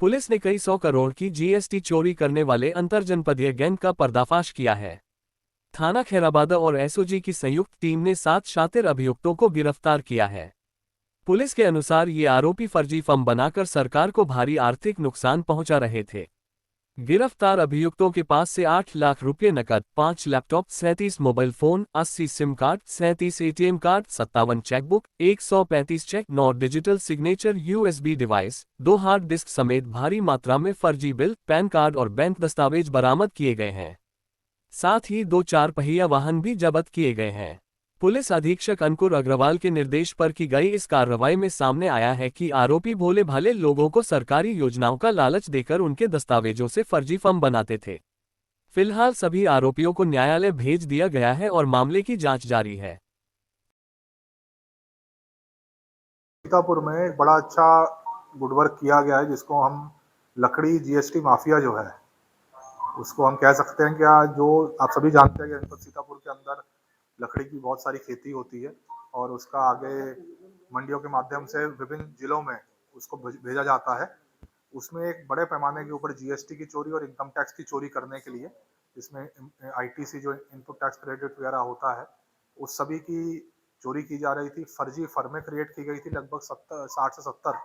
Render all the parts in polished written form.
Police ने कई 100 करोड़ की जीएसटी चोरी करने वाले अंतरजनपदीय गैंग का पर्दाफाश किया है। थाना खैराबाद और एसओजी की संयुक्त टीम ने 7 शातिर अभियुक्तों को गिरफ्तार किया है। पुलिस के अनुसार ये आरोपी फर्जी फर्म बनाकर सरकार को भारी आर्थिक नुकसान पहुंचा रहे थे। गिरफ्तार अभियुक्तों के पास से 8 लाख रुपये नकद, 5 laptop, 37 mobile phone, 80 SIM card, 37 ATM card, 57 chequebook, 135 cheque, 9 digital signature USB device, 2 hard disk समेत भारी मात्रा में फर्जी बिल, पैन कार्ड और बैंक दस्तावेज बरामद किए गए हैं। साथ ही 2 4 पहिया वाहन भी जब्त किए गए हैं। पुलिस अधीक्षक अंकुर अग्रवाल के निर्देश पर की गई इस कार्रवाई में सामने आया है कि आरोपी भोले भाले लोगों को सरकारी योजनाओं का लालच देकर उनके दस्तावेजों से फर्जी फर्म बनाते थे। फिलहाल सभी आरोपियों को न्यायालय भेज दिया गया है और मामले की जांच जारी है। सीतापुर में एक बड़ा अच्छा गुड वर्क किया गया है, जिसको हम लकड़ी जीएसटी माफिया जो है उसको हम कह सकते हैं। क्या जो आप सभी जानते हैं कि जनपद सीतापुर के अंदर लकड़ी की बहुत सारी खेती होती है और उसका आगे मंडियों के माध्यम से विभिन्न जिलों में उसको भेजा जाता है। उसमें एक बड़े पैमाने के ऊपर जीएसटी की चोरी और इनकम टैक्स की चोरी करने के लिए इसमें आईटीसी जो इनपुट टैक्स क्रेडिट वगैरह होता है उस सभी की चोरी की जा रही थी। फर्जी फर्में क्रिएट की गई थी, लगभग 60 से 70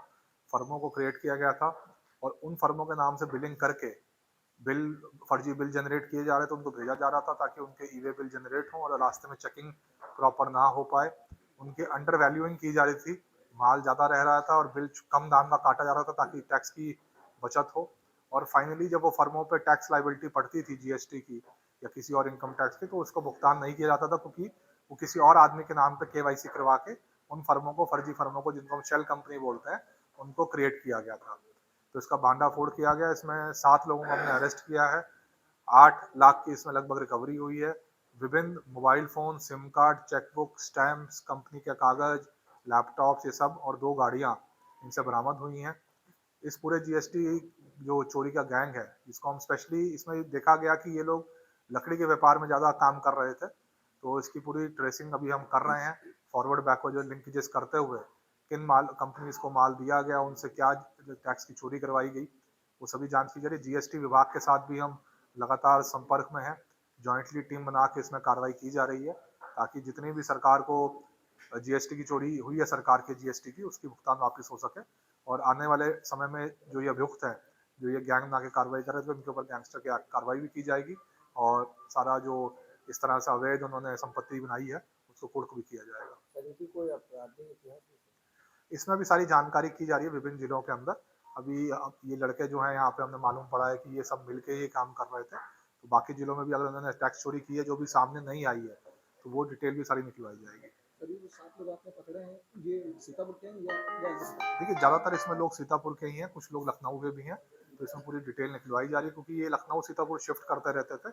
फर्मों को क्रिएट किया गया था और उन फर्मों के नाम से बिलिंग करके बिल फर्जी बिल जनरेट किए जा रहे थे, उनको भेजा जा रहा था ताकि उनके ईवे बिल जनरेट हों और रास्ते में चेकिंग प्रॉपर ना हो पाए। उनके अंडर वैल्यूइंग की जा रही थी, माल ज़्यादा रह रहा था और बिल कम दाम का काटा जा रहा था ताकि टैक्स की बचत हो। और फाइनली जब वो फर्मों पे टैक्स लाइबिलिटी पड़ती थी जीएसटी की या किसी और इनकम टैक्स की, तो उसको भुगतान नहीं किया जाता था क्योंकि वो किसी और आदमी के नाम पे केवाईसी करवा के उन फर्मों को, फर्जी फर्मों को, जिनको हम शेल कंपनी बोलते हैं, उनको क्रिएट किया गया था। तो इसका भांडाफोड़ किया गया। इसमें 7 लोगों को हमने अरेस्ट किया है। 8 लाख की इसमें लगभग रिकवरी हुई है। विभिन्न mobile phone, SIM card, chequebook, stamps, company के कागज़, लैपटॉप्स, ये सब और 2 गाड़ियाँ इनसे बरामद हुई हैं। इस पूरे जीएसटी जो चोरी का गैंग है, जिसको हम स्पेशली इसमें देखा गया कि ये लोग लकड़ी के व्यापार में ज़्यादा काम कर रहे थे, तो इसकी पूरी ट्रेसिंग अभी हम कर रहे हैं, फॉरवर्ड बैकवर्ड जो लिंकेजेस करते हुए किन माल कंपनीज को माल दिया गया, उनसे क्या टैक्स की चोरी करवाई गई, वो सभी जांच की जा रही है। जीएसटी विभाग के साथ भी हम लगातार संपर्क में हैं, जॉइंटली टीम बना के इसमें कार्रवाई की जा रही है ताकि जितनी भी सरकार को जीएसटी की चोरी हुई है, सरकार के जीएसटी की, उसकी भुगतान वापस हो सके। और आने वाले समय में जो ये अभियुक्त है, जो ये गैंग बना के कार्रवाई कर रहे थे, उनके ऊपर गैंगस्टर की कार्रवाई भी की जाएगी और सारा जो इस तरह से अवैध उन्होंने संपत्ति बनाई है उसको कुर्क भी किया जाएगा। कोई आपराधिक इतिहास इसमें भी सारी जानकारी की जा रही है विभिन्न जिलों के अंदर। अभी ये लड़के जो हैं यहाँ पे हमने मालूम पड़ा है कि ये सब मिलके ही काम कर रहे थे, तो बाकी जिलों में भी अगर उन्होंने टैक्स चोरी की है जो भी सामने नहीं आई है तो वो डिटेल भी सारी निकलवाई जाएगी। अभी जो 7 लोग आपने पकड़े हैं, ये सीतापुर के हैं या देखिए ज़्यादातर इसमें लोग सीतापुर के ही हैं, कुछ लोग लखनऊ के भी हैं, तो इसमें पूरी डिटेल निकलवाई जा रही है क्योंकि ये लखनऊ सीतापुर शिफ्ट करते रहते थे,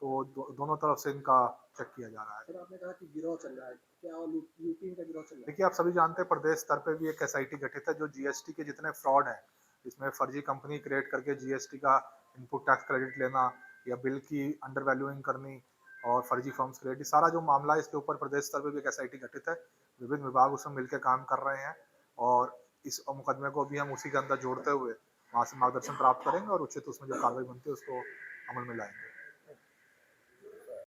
तो दोनों तरफ से इनका चेक किया जा रहा है। सर, आपने कहा कि गिरोह चल रहा है, क्या यूपी का गिरोह चल रहा है? देखिए आप सभी जानते हैं प्रदेश स्तर पे भी एक एसआईटी गठित है जो जीएसटी के जितने फ्रॉड हैं, इसमें फर्जी कंपनी क्रिएट करके जीएसटी का इनपुट टैक्स क्रेडिट लेना या बिल की अंडर वैल्यूइंग करनी और फर्जी फॉर्म्स क्रिएट, सारा जो मामला है इसके ऊपर प्रदेश स्तर पे भी एक एसआईटी गठित है। विभिन्न विभाग उसमें मिलकर काम कर रहे हैं और इस मुकदमे को भी हम उसी के अंदर जोड़ते हुए वहाँ से मार्गदर्शन प्राप्त करेंगे और उचित उसमें जो कार्रवाई बनती है उसको अमल में लाएंगे।